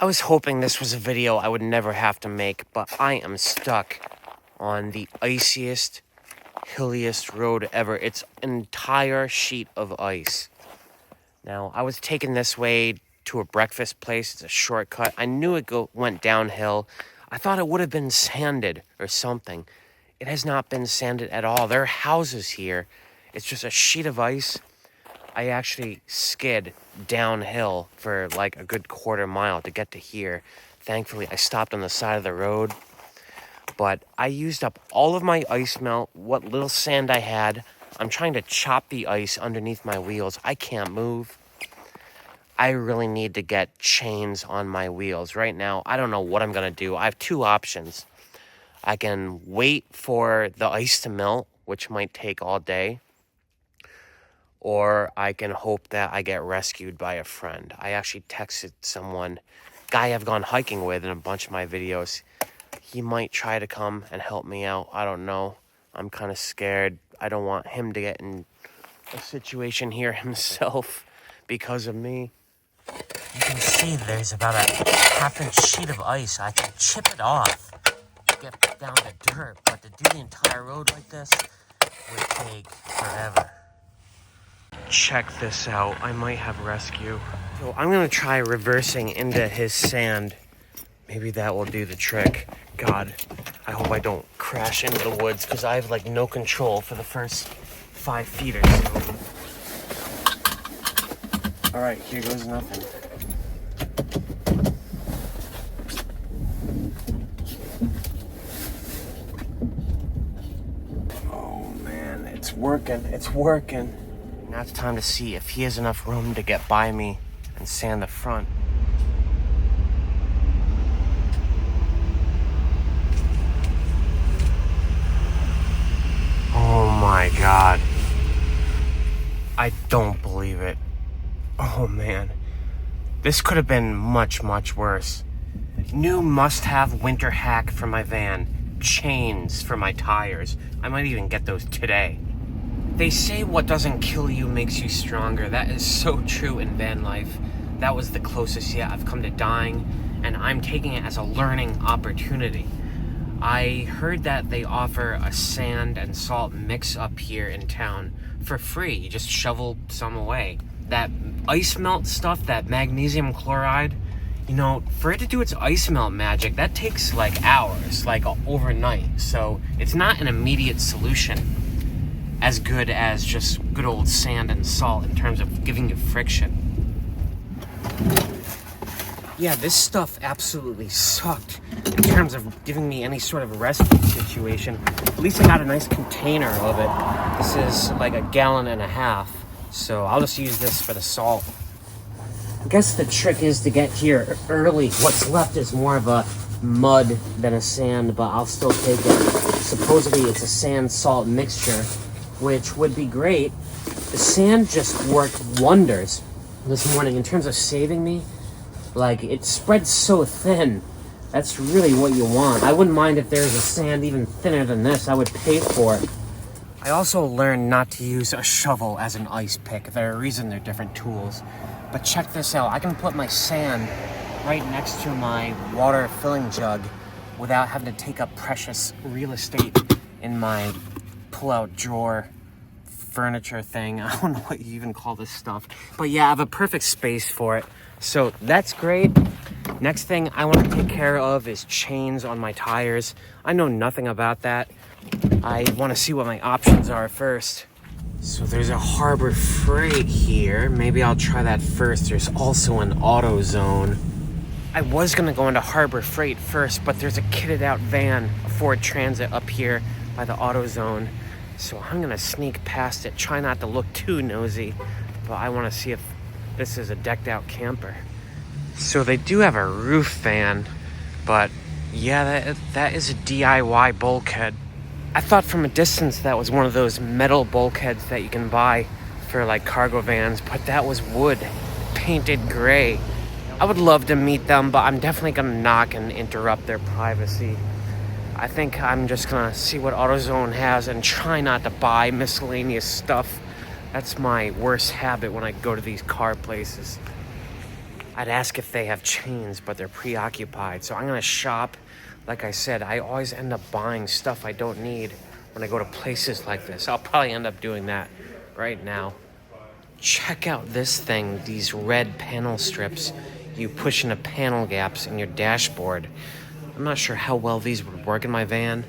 I was hoping this was a video I would never have to make, but I am stuck on the iciest, hilliest road ever. It's an entire sheet of ice. Now, I was taking this way to a breakfast place. It's a shortcut. I knew it went downhill. I thought it would have been sanded or something. It has not been sanded at all. There are houses here. It's just a sheet of ice. I actually skid downhill for like a good quarter mile to get to here. Thankfully, I stopped on the side of the road. But I used up all of my ice melt, what little sand I had. I'm trying to chop the ice underneath my wheels. I can't move. I really need to get chains on my wheels. Right now, I don't know what I'm going to do. I have two options. I can wait for the ice to melt, which might take all day. Or I can hope that I get rescued by a friend. I actually texted someone, guy I've gone hiking with in a bunch of my videos. He might try to come and help me out. I don't know. I'm kind of scared. I don't want him to get in a situation here himself because of me. You can see there's about a half-inch sheet of ice. I can chip it off, get down to dirt, but to do the entire road like this would take forever. Check this out. I might have rescue. So I'm going to try reversing into his sand. Maybe that will do the trick. God, I hope I don't crash into the woods because I have like no control for the first 5 feet or so. All right, here goes nothing. Oh man, it's working. It's working. Now it's time to see if he has enough room to get by me and sand the front. Oh my God. I don't believe it. Oh man. This could have been much, much worse. New must-have winter hack for my van. Chains for my tires. I might even get those today. They say what doesn't kill you makes you stronger. That is so true in van life. That was the closest yet I've come to dying, and I'm taking it as a learning opportunity. I heard that they offer a sand and salt mix up here in town for free. You just shovel some away. That ice melt stuff, that magnesium chloride, you know, for it to do its ice melt magic, that takes like hours, like overnight. So it's not an immediate solution as good as just good old sand and salt in terms of giving you friction. Yeah, this stuff absolutely sucked in terms of giving me any sort of rescue situation. At least I got a nice container of it. This is like 1.5 gallons, so I'll just use this for the salt. I guess the trick is to get here early. What's left is more of a mud than a sand, but I'll still take it. Supposedly it's a sand-salt mixture, which would be great. The sand just worked wonders this morning in terms of saving me. Like, it spreads so thin. That's really what you want. I wouldn't mind if there's a sand even thinner than this. I would pay for it. I also learned not to use a shovel as an ice pick. There are reasons they're different tools. But check this out. I can put my sand right next to my water filling jug without having to take up precious real estate in my pull-out drawer furniture thing. I don't know what you even call this stuff. But yeah, I have a perfect space for it. So that's great. Next thing I want to take care of is chains on my tires. I know nothing about that. I want to see what my options are first. So there's a Harbor Freight here. Maybe I'll try that first. There's also an AutoZone. I was going to go into Harbor Freight first, but there's a kitted out van, a Ford Transit up here by the AutoZone. So I'm going to sneak past it. Try not to look too nosy, but I want to see if this is a decked out camper. So they do have a roof fan, but yeah, that is a DIY bulkhead. I thought from a distance that was one of those metal bulkheads that you can buy for like cargo vans, but that was wood, painted gray. I would love to meet them, but I'm definitely gonna knock and interrupt their privacy. I think I'm just gonna see what AutoZone has and try not to buy miscellaneous stuff. That's my worst habit when I go to these car places. I'd ask if they have chains, but they're preoccupied. So I'm gonna shop. Like I said, I always end up buying stuff I don't need when I go to places like this. I'll probably end up doing that right now. Check out this thing, these red panel strips you push into panel gaps in your dashboard. I'm not sure how well these would work in my van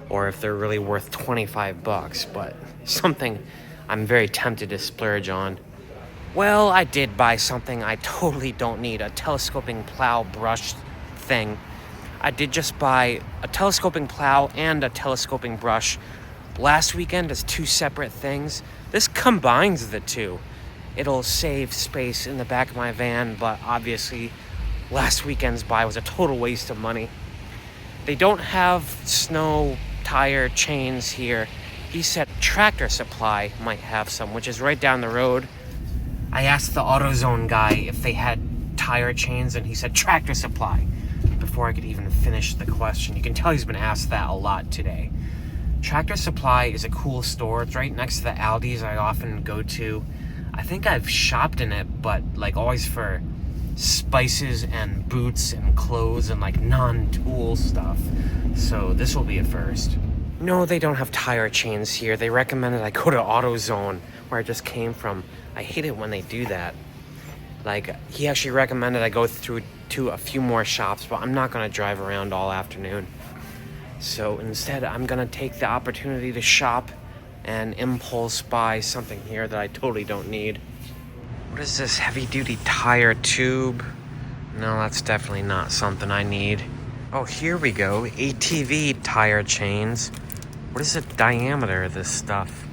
or if they're really worth 25 bucks, but something I'm very tempted to splurge on. Well, I did buy something I totally don't need, a telescoping plow brush thing. I did just buy a telescoping plow and a telescoping brush last weekend as two separate things. This combines the two. It'll save space in the back of my van, but obviously last weekend's buy was a total waste of money. They don't have snow tire chains here. He said Tractor Supply might have some, which is right down the road. I asked the AutoZone guy if they had tire chains, and he said Tractor Supply before I could even finish the question. You can tell he's been asked that a lot today. Tractor Supply is a cool store. It's right next to the Aldi's I often go to. I think I've shopped in it, but like always for spices and boots and clothes and like non-tool stuff. So this will be a first. No, they don't have tire chains here. They recommended I go to AutoZone, where I just came from. I hate it when they do that. Like, he actually recommended I go through to a few more shops, but I'm not gonna drive around all afternoon. So instead, I'm gonna take the opportunity to shop and impulse buy something here that I totally don't need. What is this heavy-duty tire tube? No, that's definitely not something I need. Oh, here we go. ATV tire chains. What is the diameter of this stuff?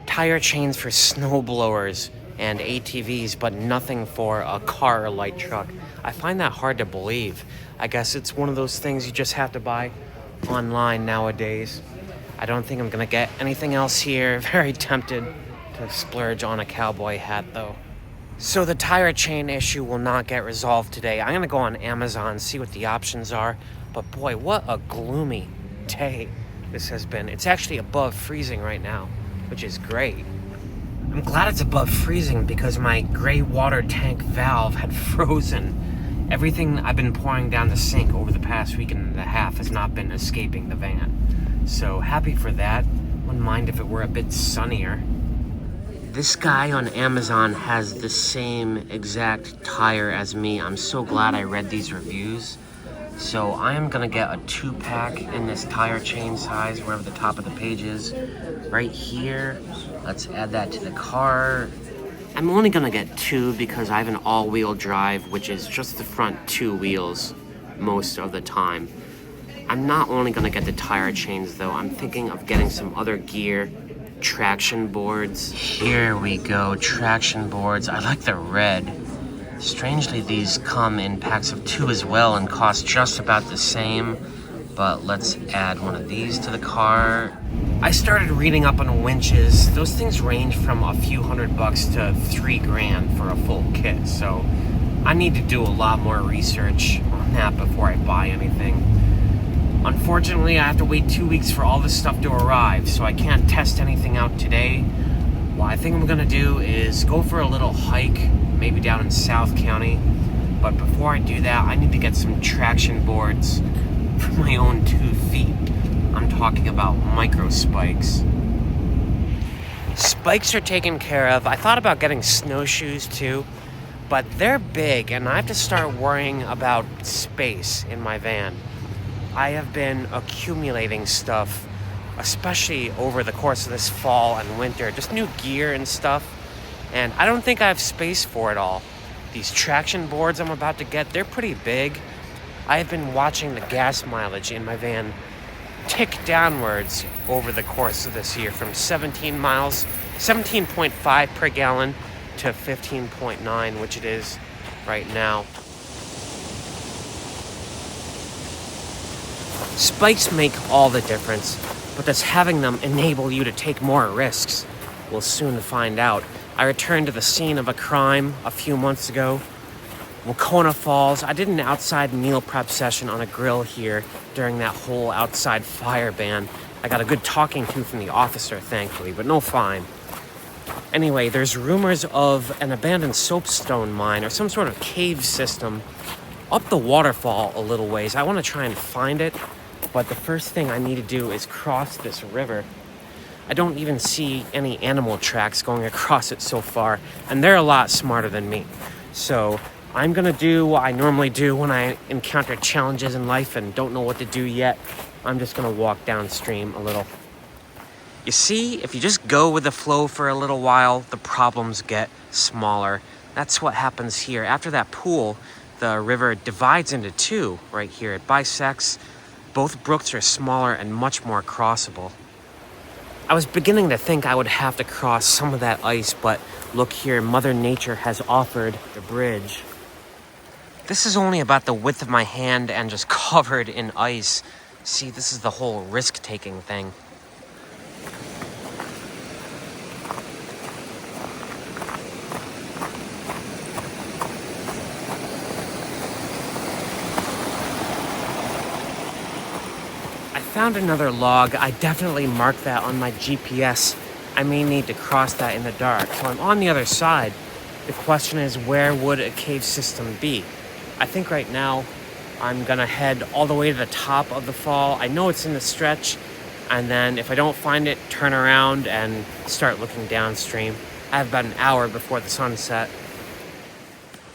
Tire chains for snow blowers and ATVs, but nothing for a car or light truck. I find that hard to believe. I guess it's one of those things you just have to buy online nowadays. I don't think I'm gonna get anything else here. Very tempted to splurge on a cowboy hat though. So the tire chain issue will not get resolved today. I'm gonna go on Amazon, see what the options are. But boy, what a gloomy day this has been. It's actually above freezing right now, which is great. I'm glad it's above freezing because my gray water tank valve had frozen. Everything I've been pouring down the sink over the past week and a half has not been escaping the van. So happy for that. Wouldn't mind if it were a bit sunnier. This guy on Amazon has the same exact tire as me. I'm so glad I read these reviews. So I am gonna get a 2-pack in this tire chain size, wherever the top of the page is. Right here. Let's add that to the car. I'm only gonna get 2 because I have an all-wheel drive, which is just the front 2 wheels most of the time. I'm not only gonna get the tire chains though, I'm thinking of getting some other gear, traction boards. Here we go, traction boards. I like the red. Strangely, these come in packs of 2 as well and cost just about the same, but let's add one of these to the car. I started reading up on winches. Those things range from a few $100 to $3,000 for a full kit, so I need to do a lot more research on that before I buy anything. Unfortunately, I have to wait 2 weeks for all this stuff to arrive, so I can't test anything out today. What I think I'm gonna do is go for a little hike, maybe down in South County. But before I do that, I need to get some traction boards for my own 2 feet. I'm talking about micro spikes. Spikes are taken care of. I thought about getting snowshoes too, but they're big and I have to start worrying about space in my van. I have been accumulating stuff, especially over the course of this fall and winter, just new gear and stuff, and I don't think I have space for it all. These traction boards I'm about to get, they're pretty big. I have been watching the gas mileage in my van tick downwards over the course of this year from 17.5 per gallon to 15.9, which it is right now. Spikes make all the difference, but does having them enable you to take more risks? We'll soon find out. I returned to the scene of a crime a few months ago. Wacona Falls. I did an outside meal prep session on a grill here during that whole outside fire ban. I got a good talking to from the officer, thankfully, but no fine. Anyway, there's rumors of an abandoned soapstone mine or some sort of cave system up the waterfall a little ways. I want to try and find it, but the first thing I need to do is cross this river. I don't even see any animal tracks going across it so far, and they're a lot smarter than me. So I'm gonna do what I normally do when I encounter challenges in life and don't know what to do yet. I'm just gonna walk downstream a little. You see, if you just go with the flow for a little while, the problems get smaller. That's what happens here. After that pool, the river divides into two right here. It bisects. Both brooks are smaller and much more crossable. I was beginning to think I would have to cross some of that ice, but look here, Mother Nature has offered the bridge. This is only about the width of my hand and just covered in ice. See, this is the whole risk-taking thing. Found another log. I definitely marked that on my GPS. I may need to cross that in the dark. So I'm on the other side. The question is, where would a cave system be? I think right now I'm gonna head all the way to the top of the fall. I know it's in the stretch, and then if I don't find it, turn around and start looking downstream. I have about an hour before the sunset.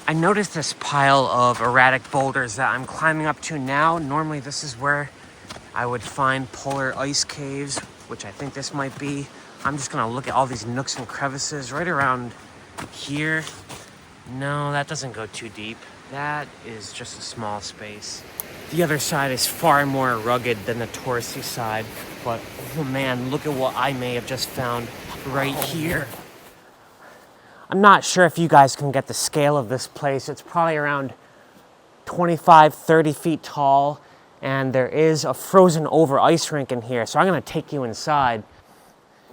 I noticed this pile of erratic boulders that I'm climbing up to now. Normally this is where I would find polar ice caves, which I think this might be. I'm just gonna look at all these nooks and crevices right around here. No, that doesn't go too deep. That is just a small space. The other side is far more rugged than the touristy side, but oh man, look at what I may have just found right here. I'm not sure if you guys can get the scale of this place. It's probably around 25, 30 feet tall. And there is a frozen over ice rink in here, so I'm gonna take you inside.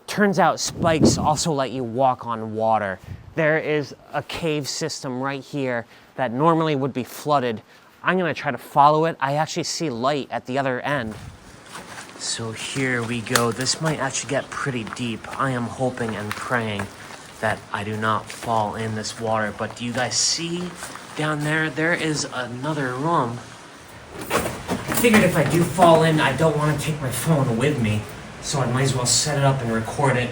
Turns out spikes also let you walk on water. There is a cave system right here that normally would be flooded. I'm gonna try to follow it. I actually see light at the other end. So here we go. This might actually get pretty deep. I am hoping and praying that I do not fall in this water. But do you guys see down there? There is another room. I figured if I do fall in, I don't want to take my phone with me, so I might as well set it up and record it.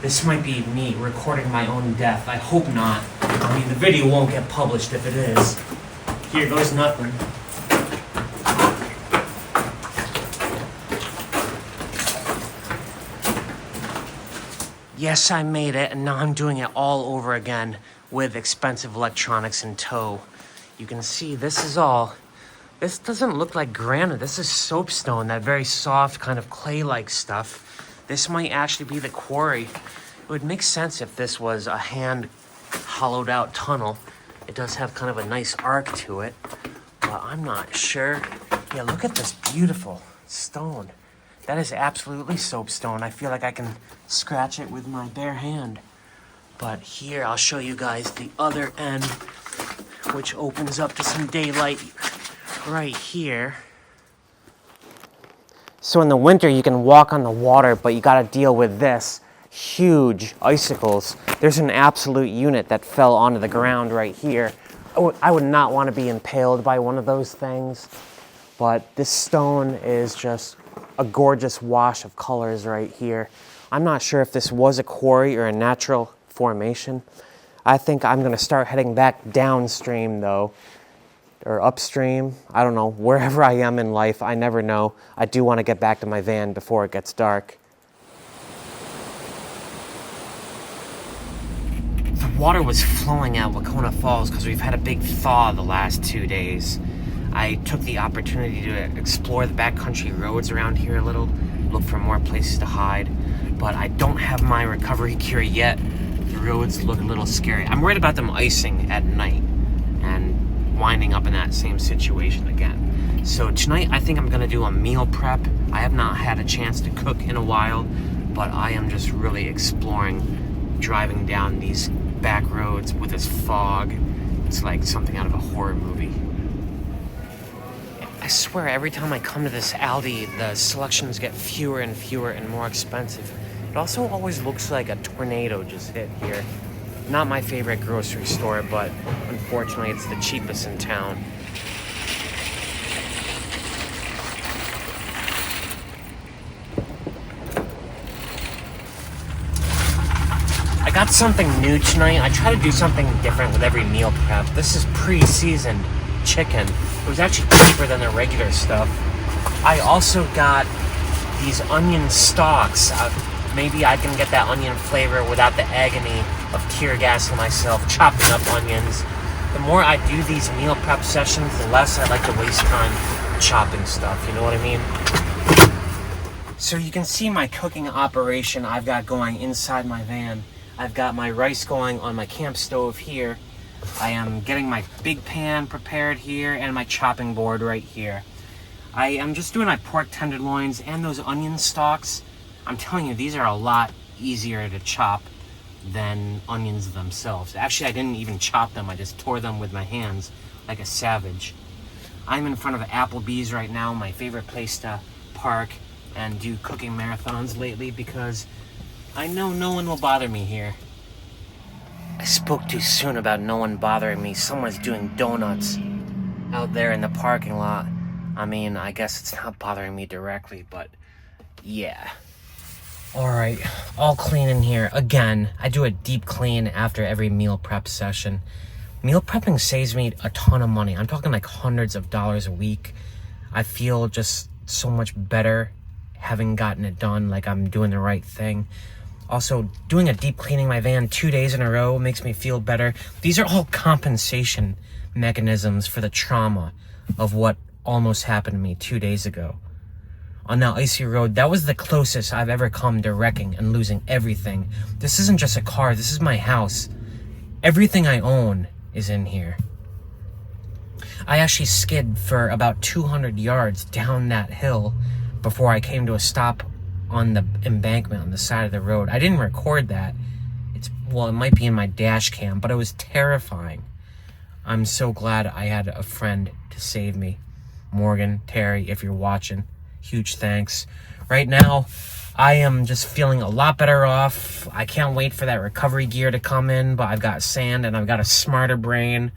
This might be me recording my own death. I hope not. I mean, the video won't get published if it is. Here goes nothing. Yes, I made it, and now I'm doing it all over again with expensive electronics in tow. You can see this is all. This doesn't look like granite. This is soapstone, that very soft kind of clay-like stuff. This might actually be the quarry. It would make sense if this was a hand hollowed out tunnel. It does have kind of a nice arc to it, but I'm not sure. Yeah, look at this beautiful stone. That is absolutely soapstone. I feel like I can scratch it with my bare hand. But here, I'll show you guys the other end, which opens up to some daylight. Right here. So in the winter you can walk on the water, but you gotta deal with this. Huge icicles. There's an absolute unit that fell onto the ground right here. I would not want to be impaled by one of those things, but this stone is just a gorgeous wash of colors right here. I'm not sure if this was a quarry or a natural formation. I think I'm gonna start heading back downstream though. Or upstream, I don't know, wherever I am in life, I never know. I do want to get back to my van before it gets dark. The water was flowing at Wacona Falls because we've had a big thaw the last 2 days. I took the opportunity to explore the backcountry roads around here a little, look for more places to hide, but I don't have my recovery gear yet. The roads look a little scary. I'm worried about them icing at night and winding up in that same situation again. So tonight I think I'm gonna do a meal prep. I have not had a chance to cook in a while, but I am just really exploring driving down these back roads with this fog. It's like something out of a horror movie. I swear every time I come to this Aldi, the selections get fewer and fewer and more expensive. It also always looks like a tornado just hit here. Not my favorite grocery store, but unfortunately it's the cheapest in town. I got something new tonight. I try to do something different with every meal prep. This is pre-seasoned chicken. It was actually cheaper than the regular stuff. I also got these onion stalks. Maybe I can get that onion flavor without the agony of tear gassing myself, chopping up onions. The more I do these meal prep sessions, the less I like to waste time chopping stuff, you know what I mean? So you can see my cooking operation I've got going inside my van. I've got my rice going on my camp stove here. I am getting my big pan prepared here and my chopping board right here. I am just doing my pork tenderloins and those onion stalks. I'm telling you, these are a lot easier to chop than onions themselves. Actually, I didn't even chop them. I just tore them with my hands like a savage. I'm in front of Applebee's right now, my favorite place to park and do cooking marathons lately because I know no one will bother me here. I spoke too soon about no one bothering me. Someone's doing donuts out there in the parking lot. I mean, I guess it's not bothering me directly, but yeah. Alright, all clean in here. Again, I do a deep clean after every meal prep session. Meal prepping saves me a ton of money. I'm talking like hundreds of dollars a week. I feel just so much better having gotten it done, like I'm doing the right thing. Also, doing a deep cleaning my van 2 days in a row makes me feel better. These are all compensation mechanisms for the trauma of what almost happened to me 2 days ago. On that icy road, that was the closest I've ever come to wrecking and losing everything. This isn't just a car, this is my house. Everything I own is in here. I actually skid for about 200 yards down that hill before I came to a stop on the embankment on the side of the road. I didn't record that. It might be in my dash cam, but it was terrifying. I'm so glad I had a friend to save me. Morgan, Terry, if you're watching, huge thanks. Right now, I am just feeling a lot better off. I can't wait for that recovery gear to come in, but I've got sand and I've got a smarter brain.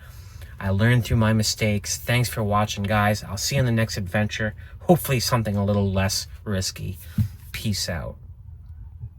I learned through my mistakes. Thanks for watching, guys. I'll see you in the next adventure. Hopefully something a little less risky. Peace out.